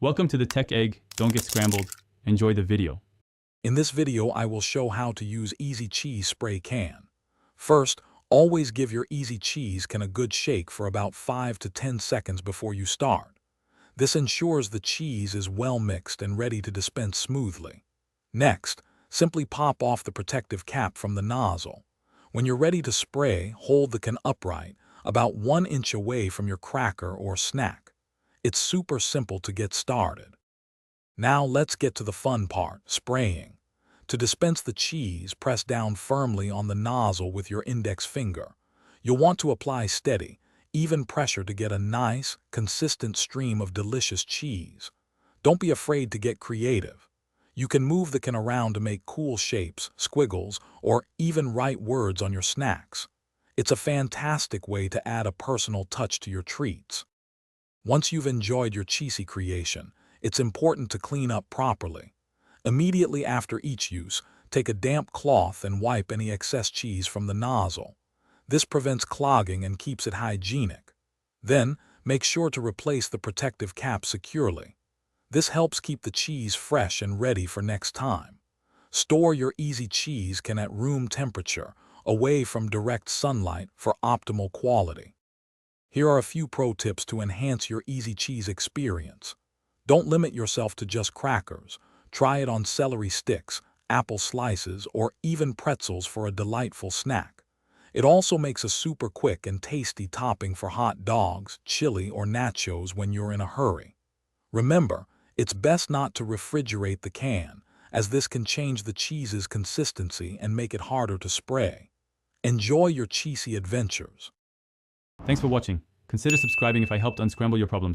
Welcome to the Tech Egg. Don't get scrambled. Enjoy the video. In this video, I will show how to use Easy Cheese Spray Can. First, always give your Easy Cheese Can a good shake for about 5 to 10 seconds before you start. This ensures the cheese is well mixed and ready to dispense smoothly. Next, simply pop off the protective cap from the nozzle. When you're ready to spray, hold the can upright, about 1 inch away from your cracker or snack. It's super simple to get started. Now let's get to the fun part, spraying. To dispense the cheese, press down firmly on the nozzle with your index finger. You'll want to apply steady, even pressure to get a nice, consistent stream of delicious cheese. Don't be afraid to get creative. You can move the can around to make cool shapes, squiggles, or even write words on your snacks. It's a fantastic way to add a personal touch to your treats. Once you've enjoyed your cheesy creation, it's important to clean up properly. Immediately after each use, take a damp cloth and wipe any excess cheese from the nozzle. This prevents clogging and keeps it hygienic. Then, make sure to replace the protective cap securely. This helps keep the cheese fresh and ready for next time. Store your Easy Cheese Can at room temperature, away from direct sunlight for optimal quality. Here are a few pro tips to enhance your Easy Cheese experience. Don't limit yourself to just crackers. Try it on celery sticks, apple slices, or even pretzels for a delightful snack. It also makes a super quick and tasty topping for hot dogs, chili, or nachos when you're in a hurry. Remember, it's best not to refrigerate the can, as this can change the cheese's consistency and make it harder to spray. Enjoy your cheesy adventures. Thanks for watching. Consider subscribing if I helped unscramble your problems.